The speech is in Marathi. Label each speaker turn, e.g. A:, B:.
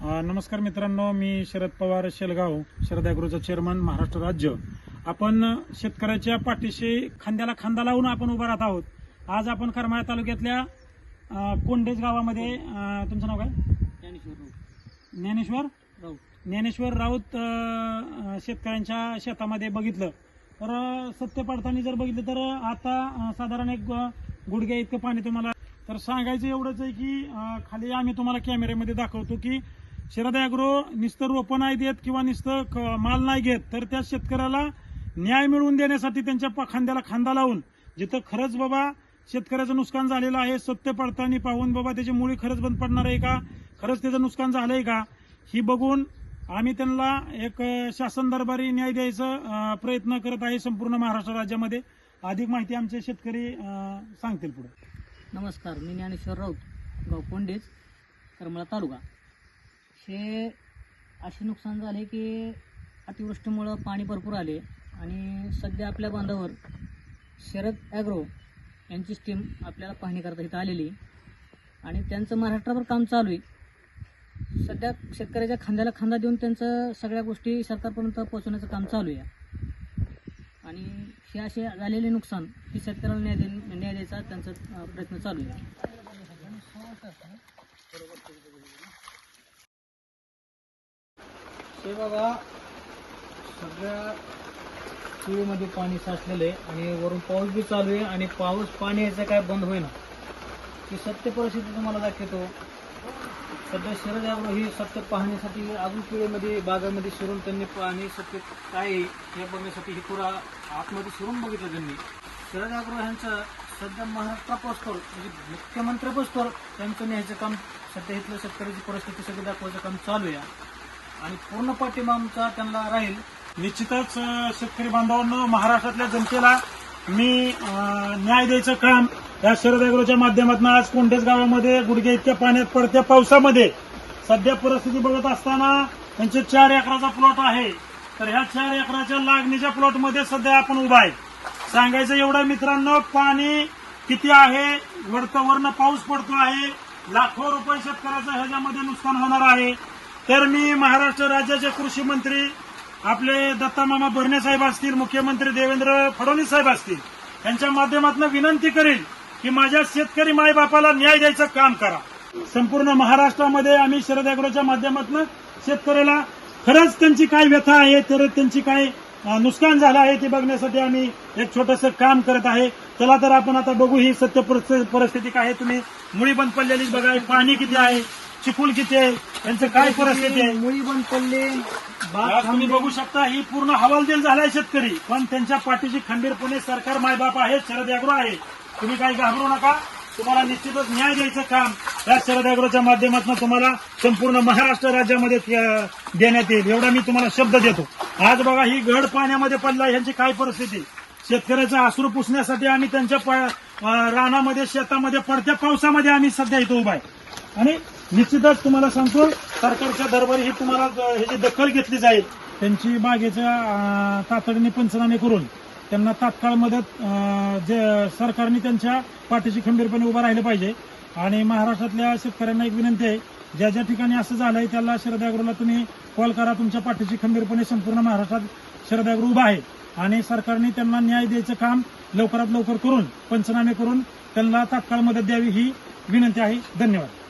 A: नमस्कार मित्रांनो, मी शरद पवार शेलगाव शरद ॲग्रोचा चेअरमन महाराष्ट्र राज्य. आपण शेतकऱ्याच्या पाठीशी खांद्याला खांदा लावून आपण उभा राहत आहोत. आज आपण करमाळा तालुक्यातल्या कोंडेज गावामध्ये तुमचं नाव काय? ज्ञानेश्वर राऊत शेतकऱ्यांच्या शेतामध्ये बघितलं तर सत्य पडताना जर बघितलं तर आता साधारण एक गुडघ्या इतकं पाणी तुम्हाला. तर सांगायचं एवढंच आहे की खाली आम्ही तुम्हाला कॅमेऱ्यामध्ये दाखवतो की शरद ॲग्रो नुसतं रोपं नाही देत किंवा नुसतं माल नाही घेत, तर त्या शेतकऱ्याला न्याय मिळवून देण्यासाठी त्यांच्या खांद्याला खांदा लावून जिथं खरंच बाबा शेतकऱ्याचं नुकसान झालेलं आहे सत्य पडताळणी पाहून बाबा त्याची मुळी खरंच बंद पडणार आहे का, खरंच त्याचं नुकसान झालंय का ही बघून आम्ही त्यांना एक शासन दरबारी न्याय द्यायचा प्रयत्न करत आहे संपूर्ण महाराष्ट्र राज्यामध्ये. अधिक माहिती आमचे शेतकरी सांगतील पुढे.
B: नमस्कार, मी ज्ञानेश्वर राऊत, गाव कोंडेज, करमाळा तालुका. हे असे नुकसान झाले की अतिवृष्टीमुळं पाणी भरपूर आले आणि सध्या आपल्या बांधावर शरद ॲग्रो यांची टीम आपल्याला पाहणी करता इथं आलेली आणि त्यांचं महाराष्ट्रावर काम चालू आहे. सध्या शेतकऱ्याच्या खांद्याला खांदा देऊन त्यांचं सगळ्या गोष्टी सरकारपर्यंत पोहोचवण्याचं काम चालू आहे आणि हे असे झालेले नुकसान की शेतकऱ्याला न्याय द्यायचा त्यांचा प्रयत्न चालू आहे. हे बघा, सगळ्या चुळीमध्ये पाणी साचलेलं आहे आणि वरून पाऊस बी चालू आहे आणि पाणी यायचं काय बंद होईना. ही सत्य परिस्थिती तुम्हाला दाखवतो. सध्या शरद ॲग्रो ही सत्य पाहण्यासाठी अजून पिढीमध्ये बागामध्ये शिरून त्यांनी पाणी सत्य काय हे बघण्यासाठी ही पुरा आतमध्ये शिरून बघितलं त्यांनी. शरद ॲग्रो ह्यांचं सध्या महाराष्ट्रापासून म्हणजे मुख्यमंत्र्यापासून त्यांचं न्यायचं काम सध्या इथलं शेतकऱ्याची परिस्थिती सगळी दाखवायचं काम चालू आहे आणि पूर्ण पाठिंबा आमचा त्यांना राहील.
A: निश्चितच शेतकरी बांधवांनो, महाराष्ट्रातल्या जनतेला मी न्याय द्यायचं काम या शरद ॲग्रोच्या माध्यमातून आज कोंडेज गावामध्ये गुडघे इतक्या पाण्यात पडत्या पावसामध्ये सध्या परिस्थिती बघत असताना त्यांचे 4 एकराचा प्लॉट आहे. तर ह्या 4 एकराच्या लागणीच्या प्लॉटमध्ये सध्या आपण उभा आहे. सांगायचं एवढं मित्रांनो, पाणी किती आहे, वरनं पाऊस पडतो आहे, लाखो रुपये शेतकऱ्याचं ह्याच्यामध्ये नुकसान होणार आहे. तर मी महाराष्ट्र राज्याचे कृषी मंत्री आपले दत्तामामा भरणे साहेब असतील, मुख्यमंत्री देवेंद्र फडणवीस साहेब असतील, यांच्या माध्यमातून विनंती करेल की माझ्या शेतकरी मायबापाला न्याय द्यायचं काम करा. संपूर्ण महाराष्ट्रामध्ये आम्ही शरद ॲग्रोच्या माध्यमातून शेतकऱ्याला खरंच त्यांची काय व्यथा आहे, तर त्यांची काय नुकसान झालं आहे ते बघण्यासाठी आम्ही एक छोटंसं काम करत आहे. चला तर आपण आता बघू ही सत्य परिस्थिती काय आहे. तुम्ही मुळी बंद पडलेली बघा, पाणी किती आहे, चिखल किती आहे, त्यांचं काय परिस्थिती आहे.
B: मुळी बंद पडले,
A: तुम्ही बघू शकता. ही पूर्ण हवालदिल झालाय शेतकरी, पण त्यांच्या पाठीशी खंबीरपणे सरकार मायबाप आहे, शरद ॲग्रो आहे. तुम्ही काही घाबरू नका, तुम्हाला निश्चितच न्याय द्यायचं काम या शरद ॲग्रोच्या माध्यमातून तुम्हाला संपूर्ण महाराष्ट्र राज्यामध्ये देण्यात येईल, एवढा मी तुम्हाला शब्द देतो. आज बघा, ही घड पाण्यामध्ये पडला, ह्यांची काय परिस्थिती. शेतकऱ्याचा अश्रू पुसण्यासाठी आम्ही त्यांच्या रानामध्ये शेतामध्ये पडत्या पावसामध्ये आम्ही सध्या इथं उभा आहे आणि निश्चितच तुम्हाला सांगतो सरकारच्या दरबारी ही तुम्हाला ह्याची दखल घेतली जाईल. त्यांची बागेच्या तातडीने पंचनामे करून त्यांना तात्काळ मदत सरकारने त्यांच्या पाठीशी खंबीरपणे उभं राहिलं पाहिजे. आणि महाराष्ट्रातल्या शेतकऱ्यांना एक विनंती आहे, ज्या ज्या ठिकाणी असं झालंय त्याला शरद ॲग्रोला तुम्ही कॉल करा. तुमच्या पाठीशी खंबीरपणे संपूर्ण महाराष्ट्रात शरद ॲग्रो उभा आहे आणि सरकारने त्यांना न्याय द्यायचं काम लवकरात लवकर करून पंचनामे करून त्यांना तात्काळ मदत द्यावी ही विनंती आहे. धन्यवाद.